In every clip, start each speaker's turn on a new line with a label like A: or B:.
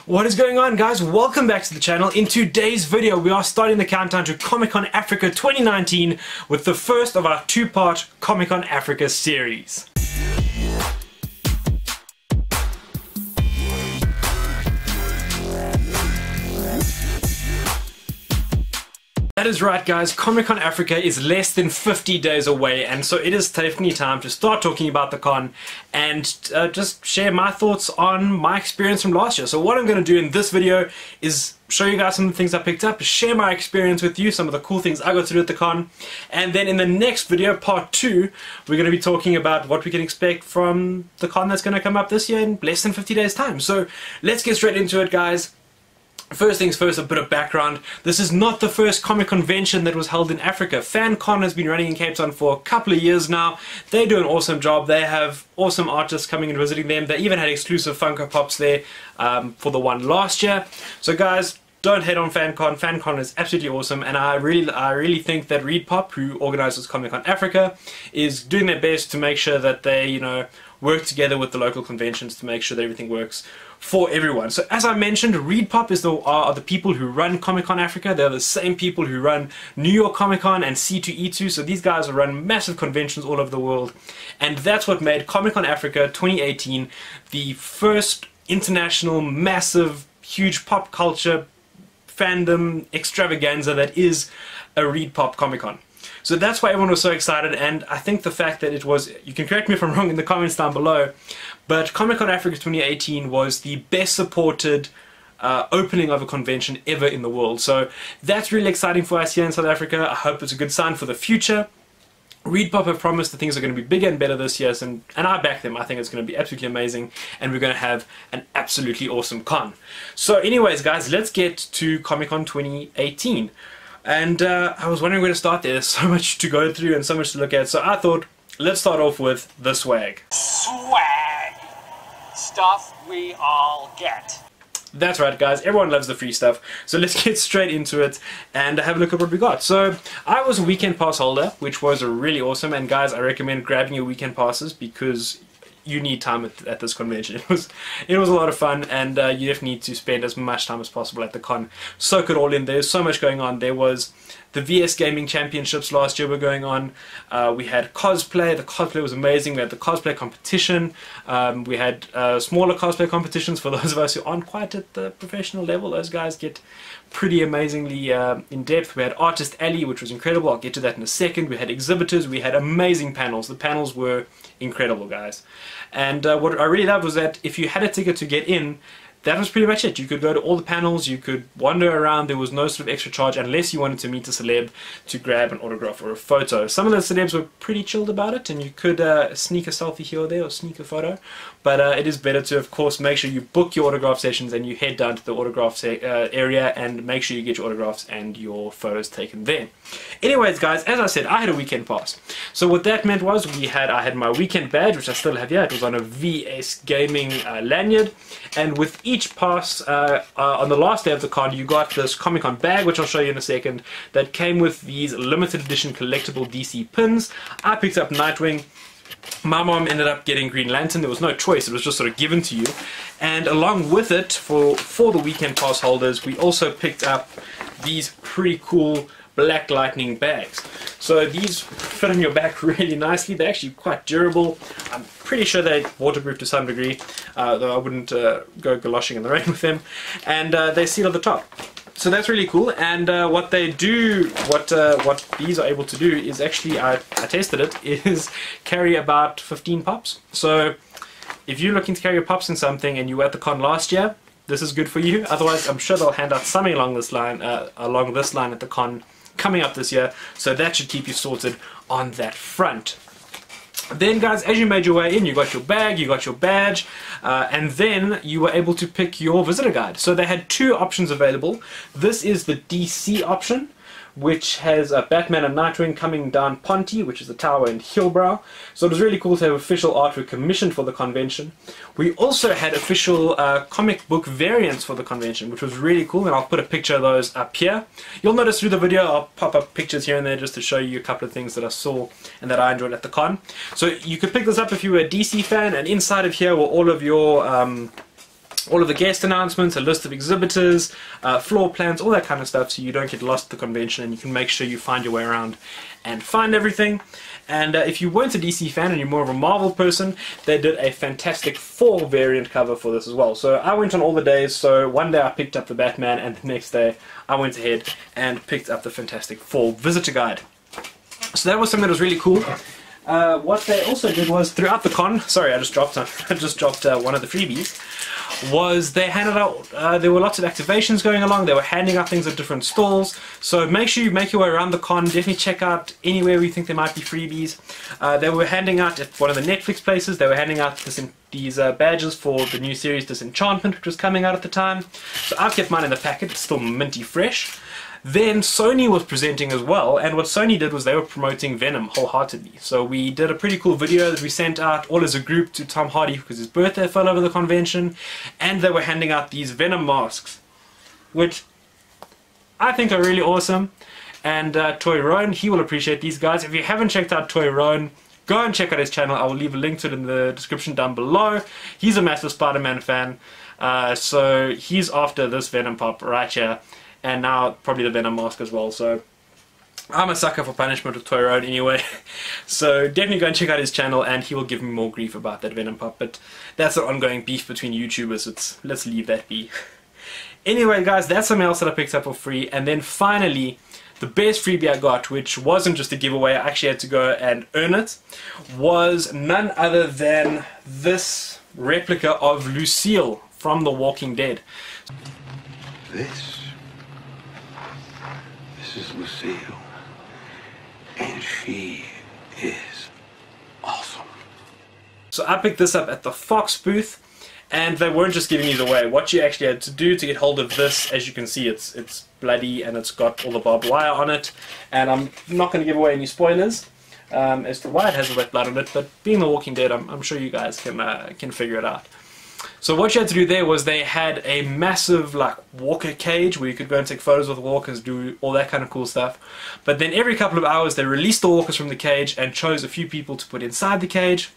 A: What is going on, guys? Welcome back to the channel. In today's video we are starting the countdown to Comic-Con Africa 2019 with the first of our two-part Comic-Con Africa series. That is right, guys, Comic-Con Africa is less than 50 days away, and so it is definitely time to start talking about the con and just share my thoughts on my experience from last year. So what I'm going to do in this video is show you guys some of the things I picked up, share my experience with you, some of the cool things I got to do at the con, and then in the next video, part 2, we're going to be talking about what we can expect from the con that's going to come up this year in less than 50 days time. So let's get straight into it, guys. First things first, a bit of background. This is not the first comic convention that was held in Africa. FanCon has been running in Cape Town for a couple of years now. They do an awesome job. They have awesome artists coming and visiting them. They even had exclusive Funko Pops there for the one last year. So guys, don't hate on FanCon. FanCon is absolutely awesome, and I really think that ReedPop, who organizes Comic-Con Africa, is doing their best to make sure that they, work together with the local conventions to make sure that everything works for everyone. So as I mentioned, ReedPop are the people who run Comic-Con Africa. They're the same people who run New York Comic-Con and C2E2. So these guys run massive conventions all over the world, and that's what made Comic-Con Africa 2018 the first international massive huge pop culture fandom extravaganza that is a ReedPop Comic-Con. So that's why everyone was so excited, and I think the fact that it was, you can correct me if I'm wrong in the comments down below, but Comic-Con Africa 2018 was the best supported opening of a convention ever in the world. So that's really exciting for us here in South Africa. I hope it's a good sign for the future. ReedPop have promised that things are going to be bigger and better this year, and I back them. I think it's going to be absolutely amazing, and we're going to have an absolutely awesome con. So anyways, guys, let's get to Comic-Con 2018. And I was wondering where to start there. There's so much to go through and so much to look at, so I thought, let's start off with the swag.
B: Swag! Stuff we all get.
A: That's right, guys, everyone loves the free stuff, so let's get straight into it and have a look at what we got. So I was a weekend pass holder, which was really awesome, and guys, I recommend grabbing your weekend passes because you need time at this convention. It was a lot of fun, and you definitely need to spend as much time as possible at the con. Soak it all in. There's so much going on. There was the VS Gaming Championships last year were going on. We had cosplay. The cosplay was amazing. We had the cosplay competition. We had smaller cosplay competitions for those of us who aren't quite at the professional level. Those guys get pretty amazingly in depth. We had Artist Alley, which was incredible. I'll get to that in a second. We had exhibitors. We had amazing panels. The panels were incredible, guys. And what I really loved was that if you had a ticket to get in, that was pretty much it. You could go to all the panels, you could wander around, there was no sort of extra charge unless you wanted to meet a celeb to grab an autograph or a photo. Some of the celebs were pretty chilled about it, and you could sneak a selfie here or there or sneak a photo, but it is better to, of course, make sure you book your autograph sessions and you head down to the autograph area and make sure you get your autographs and your photos taken there. Anyways, guys, as I said, I had a weekend pass. So what that meant was I had my weekend badge, which I still have here. It was on a VS Gaming lanyard, and with each pass on the last day of the con, you got this Comic-Con bag, which I'll show you in a second, that came with these limited edition collectible DC pins. I picked up Nightwing. My mom ended up getting Green Lantern. There was no choice, it was just sort of given to you. And along with it, for the weekend pass holders, we also picked up these pretty cool Black Lightning bags. So these fit on your back really nicely. They're actually quite durable. I'm pretty sure they're waterproof to some degree, though I wouldn't go galoshing in the rain with them. And they seal at the top. So that's really cool. And what they do, what these are able to do is actually, I tested it, is carry about 15 pops. So if you're looking to carry your pops in something and you were at the con last year, this is good for you. Otherwise, I'm sure they'll hand out something along this line at the con coming up this year, so that should keep you sorted on that front. Then, guys, as you made your way in, you got your bag, you got your badge, and then you were able to pick your visitor guide. So they had two options available. This is the DC option, which has Batman and Nightwing coming down Ponte, which is the tower in Hillbrow. So it was really cool to have official artwork commissioned for the convention. We also had official comic book variants for the convention, which was really cool, and I'll put a picture of those up here. You'll notice through the video I'll pop up pictures here and there just to show you a couple of things that I saw and that I enjoyed at the con. So you could pick this up if you were a DC fan, and inside of here were all of your all of the guest announcements, a list of exhibitors, floor plans, all that kind of stuff, so you don't get lost at the convention and you can make sure you find your way around and find everything. And if you weren't a DC fan and you're more of a Marvel person, they did a fantastic fall variant cover for this as well. So I went on all the days, so one day I picked up the Batman and the next day I went ahead and picked up the Fantastic Fall visitor guide. So that was something that was really cool. What they also did was throughout the con, sorry I just dropped one of the freebies, was they handed out, there were lots of activations going along, they were handing out things at different stalls, so make sure you make your way around the con, definitely check out anywhere where you think there might be freebies. They were handing out at one of the Netflix places, they were handing out these badges for the new series Disenchantment, which was coming out at the time, so I kept mine in the packet, it's still minty fresh. Then Sony was presenting as well, and what Sony did was they were promoting Venom wholeheartedly. So we did a pretty cool video that we sent out all as a group to Tom Hardy because his birthday fell over the convention, and they were handing out these Venom masks, which I think are really awesome. And Toyrone, he will appreciate these guys. If you haven't checked out Toyrone, go and check out his channel. I will leave a link to it in the description down below. He's a massive Spider-Man fan, so he's after this Venom pop right here. And now probably the Venom mask as well, so I'm a sucker for punishment with Toyrone anyway. So definitely go and check out his channel and he will give me more grief about that Venom pop, but that's an ongoing beef between YouTubers, let's leave that be. Anyway guys, that's something else that I picked up for free. And then finally, the best freebie I got, which wasn't just a giveaway, I actually had to go and earn it, was none other than this replica of Lucille from The Walking Dead.
C: This is Lucille, and she is awesome.
A: So I picked this up at the Fox booth, and they weren't just giving these away. What you actually had to do to get hold of this, as you can see, it's bloody and it's got all the barbed wire on it, and I'm not going to give away any spoilers as to why it has all that blood on it, but being The Walking Dead, I'm sure you guys can figure it out. So what you had to do there was they had a massive like walker cage where you could go and take photos with the walkers, do all that kind of cool stuff. But then every couple of hours they released the walkers from the cage and chose a few people to put inside the cage.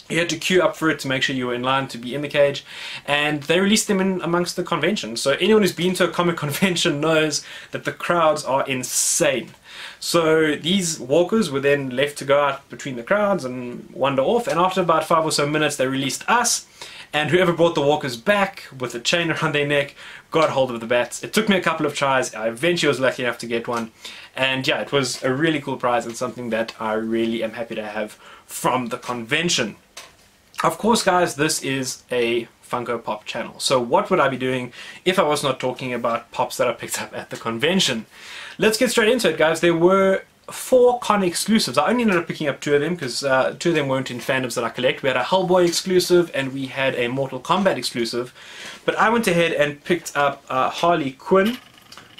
A: You had to queue up for it to make sure you were in line to be in the cage, and they released them in amongst the convention. So anyone who's been to a comic convention knows that the crowds are insane. So these walkers were then left to go out between the crowds and wander off, and after about 5 or so minutes they released us, and whoever brought the walkers back with a chain around their neck got hold of the bats. It took me a couple of tries, I eventually was lucky enough to get one, and yeah, it was a really cool prize and something that I really am happy to have from the convention. Of course guys, this is a Funko Pop channel, so what would I be doing if I was not talking about pops that I picked up at the convention? Let's get straight into it guys. There were 4 con exclusives. I only ended up picking up 2 of them because 2 of them weren't in fandoms that I collect. We had a Hellboy exclusive and we had a Mortal Kombat exclusive, but I went ahead and picked up Harley Quinn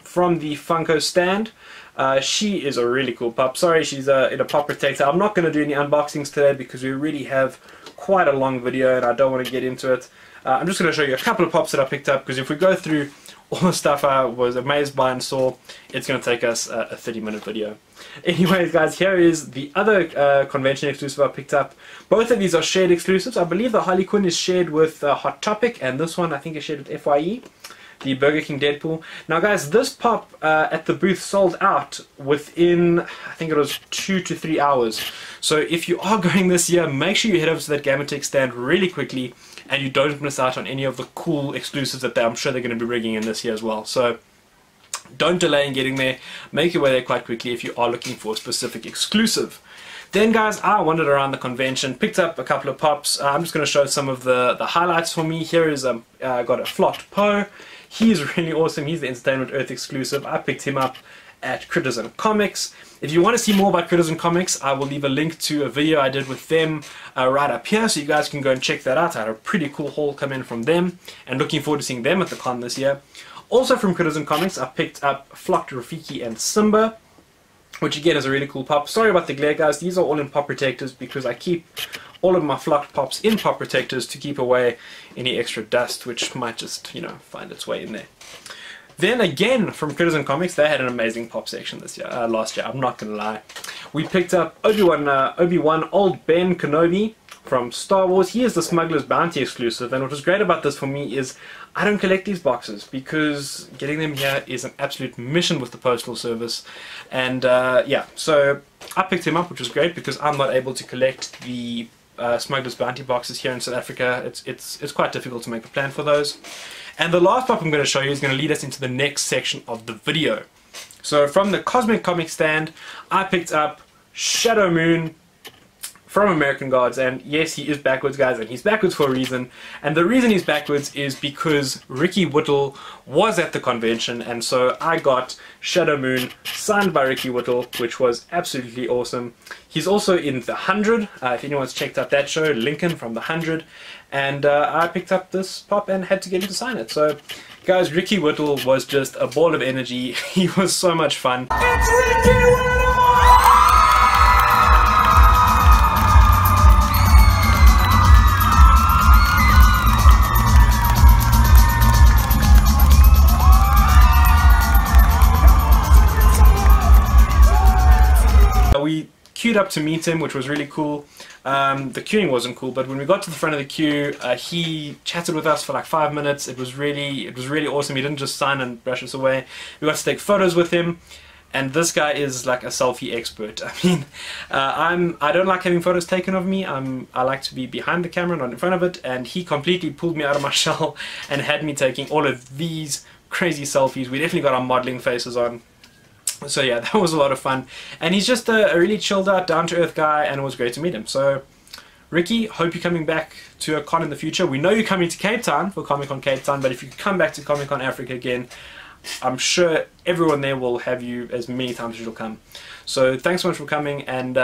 A: from the Funko stand. She is a really cool pup. Sorry, she's in a pop protector. I'm not going to do any unboxings today because we already have quite a long video and I don't want to get into it. I'm just going to show you a couple of pops that I picked up, because if we go through all the stuff I was amazed by and saw, it's going to take us a 30-minute video. Anyways guys, here is the other convention exclusive I picked up. Both of these are shared exclusives. I believe the Harley Quinn is shared with Hot Topic, and this one I think is shared with FYE, the Burger King Deadpool. Now guys, this pop at the booth sold out within, I think it was 2 to 3 hours. So if you are going this year, make sure you head over to that Gamertech stand really quickly and you don't miss out on any of the cool exclusives that I'm sure they're going to be rigging in this year as well. So don't delay in getting there. Make your way there quite quickly if you are looking for a specific exclusive. Then guys, I wandered around the convention, picked up a couple of pops. I'm just going to show some of the highlights for me. Here is I got a Flot Poe. He's really awesome. He's the Entertainment Earth exclusive. I picked him up at Critters and Comics. If you want to see more about Critters and Comics, I will leave a link to a video I did with them right up here, so you guys can go and check that out. I had a pretty cool haul come in from them, and looking forward to seeing them at the con this year. Also from Critters and Comics, I picked up Flocked, Rafiki and Simba, which again is a really cool pop. Sorry about the glare guys, these are all in pop protectors because I keep all of my Flocked pops in pop protectors to keep away any extra dust which might just, you know, find its way in there. Then again, from Critters and Comics, they had an amazing pop section this year, last year, I'm not going to lie. We picked up Obi-Wan Old Ben Kenobi from Star Wars. He is the Smuggler's Bounty exclusive, and what was great about this for me is I don't collect these boxes because getting them here is an absolute mission with the Postal Service. And yeah, so I picked him up, which was great because I'm not able to collect the Smuggler's Bounty boxes here in South Africa. It's quite difficult to make a plan for those. And the last pop I'm going to show you is going to lead us into the next section of the video. So from the Cosmic Comic stand, I picked up Shadow Moon from American Gods, and yes, he is backwards, guys, and he's backwards for a reason. And the reason he's backwards is because Ricky Whittle was at the convention, and so I got Shadow Moon signed by Ricky Whittle, which was absolutely awesome. He's also in The 100, if anyone's checked out that show, Lincoln from The 100, and I picked up this pop and had to get him to sign it. So, guys, Ricky Whittle was just a ball of energy. He was so much fun.
D: It's Ricky Whittle!
A: We queued up to meet him, which was really cool. The queuing wasn't cool, but when we got to the front of the queue, he chatted with us for like 5 minutes. It was really awesome. He didn't just sign and brush us away. We got to take photos with him, and this guy is like a selfie expert. I mean, I don't like having photos taken of me. I like to be behind the camera, not in front of it, and he completely pulled me out of my shell and had me taking all of these crazy selfies. We definitely got our modeling faces on. So yeah, that was a lot of fun, and he's just a really chilled out, down-to-earth guy, and it was great to meet him. So Ricky, hope you're coming back to a con in the future. We know you're coming to Cape Town for Comic Con Cape Town, but if you come back to Comic Con Africa again, I'm sure everyone there will have you as many times as you'll come. So thanks so much for coming, and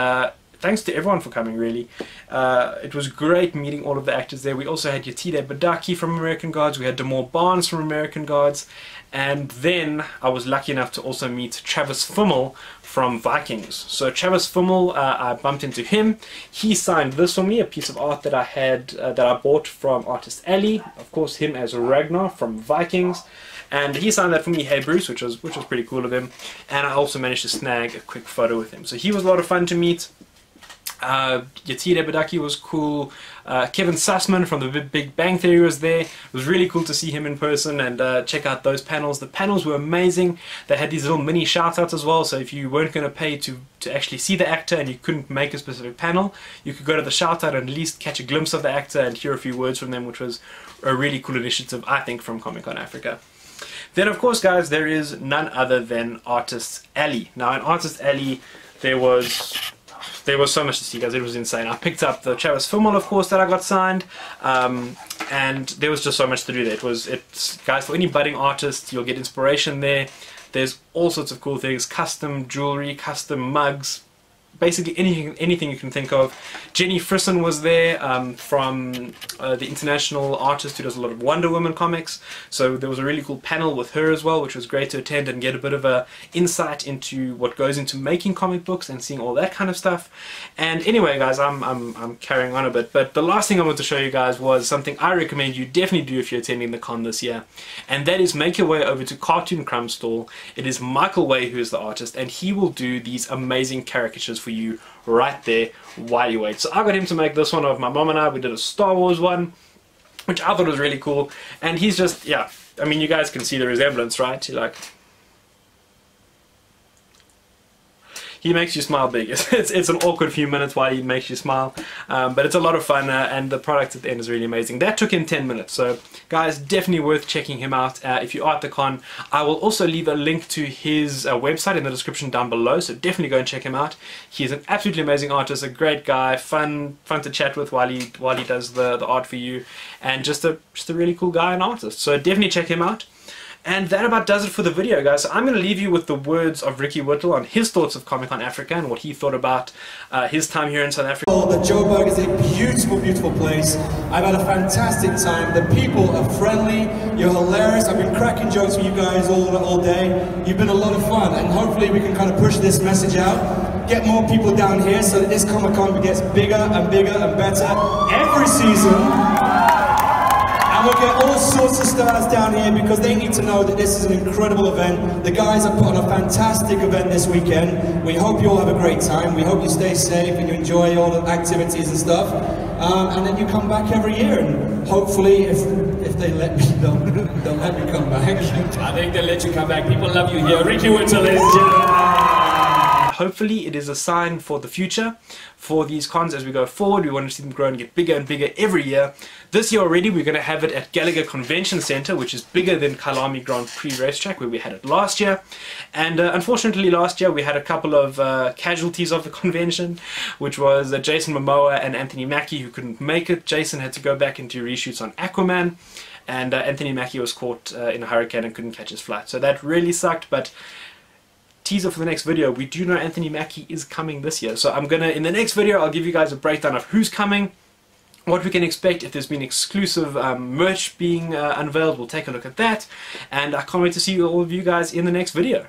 A: thanks to everyone for coming, really. It was great meeting all of the actors there. We also had Yetide Badaki from American Gods, we had Damore Barnes from American Gods, and then I was lucky enough to also meet Travis Fimmel from Vikings. So Travis Fimmel, I bumped into him. He signed this for me, a piece of art that I had, that I bought from artist Ali. Of course, him as Ragnar from Vikings. And he signed that for me, Hey Bruce, which was pretty cool of him. And I also managed to snag a quick photo with him. So he was a lot of fun to meet. Yetide Badaki was cool. Kevin Sussman from the Big Bang Theory was there. It was really cool to see him in person and check out those panels. The panels were amazing. They had these little mini shout-outs as well, so if you weren't going to pay to actually see the actor and you couldn't make a specific panel, you could go to the shout-out and at least catch a glimpse of the actor and hear a few words from them, which was a really cool initiative, I think, from Comic Con Africa. Then, of course, guys, there is none other than Artist Alley. Now, in Artist Alley, there was so much to see, guys. It was insane. I picked up the Travis Fimmel, of course, that I got signed, and there was just so much to do there. It's guys, for any budding artists, you'll get inspiration there. There's all sorts of cool things: custom jewelry, custom mugs, basically anything you can think of. Jenny Frisson was there, from the international artist who does a lot of Wonder Woman comics, so there was a really cool panel with her as well, which was great to attend and get a bit of a insight into what goes into making comic books and seeing all that kind of stuff. And anyway, guys, I'm carrying on a bit, but the last thing I want to show you guys was something I recommend you definitely do if you're attending the con this year, and that is make your way over to Cartoon Crumb Stall. It is Michael Way who is the artist, and he will do these amazing caricatures for you right there while you wait. So I got him to make this one of my mom and I. We did a Star Wars one, which I thought was really cool, and he's just, yeah, I mean, you guys can see the resemblance, right? He makes you smile big. It's an awkward few minutes while he makes you smile, but it's a lot of fun, and the product at the end is really amazing. That took him 10 minutes, so guys, definitely worth checking him out if you are at the con. I will also leave a link to his website in the description down below, so definitely go and check him out. He's an absolutely amazing artist, a great guy, fun to chat with while he does the art for you, and just a really cool guy and artist. So definitely check him out. And that about does it for the video, guys. So I'm going to leave you with the words of Ricky Whittle on his thoughts of Comic Con Africa and what he thought about his time here in South Africa.
D: The Joburg is a beautiful, beautiful place. I've had a fantastic time. The people are friendly. You're hilarious. I've been cracking jokes with you guys all day. You've been a lot of fun, and hopefully we can kind of push this message out. Get more people down here so that this Comic Con gets bigger and bigger and better every season. And we'll get all sorts of stars down here because they need to know that this is an incredible event. The guys have put on a fantastic event this weekend. We hope you all have a great time. We hope you stay safe and you enjoy all the activities and stuff. and then you come back every year, and hopefully, if they let me, they'll let me come back.
A: I think they'll let you come back. People love you here. Ricky Winter, ladies and gentlemen. Hopefully it is a sign for the future for these cons as we go forward. We want to see them grow and get bigger and bigger every year. This year already we're going to have it at Gallagher Convention Centre, which is bigger than Kyalami Grand Prix Racetrack where we had it last year. And unfortunately last year we had a couple of casualties of the convention, which was Jason Momoa and Anthony Mackie, who couldn't make it. Jason had to go back into reshoots on Aquaman, and Anthony Mackie was caught in a hurricane and couldn't catch his flight. So that really sucked, but teaser for the next video, we do know Anthony Mackie is coming this year. So I'm gonna, in the next video, I'll give you guys a breakdown of who's coming, what we can expect, if there's been exclusive merch being unveiled, we'll take a look at that. And I can't wait to see all of you guys in the next video.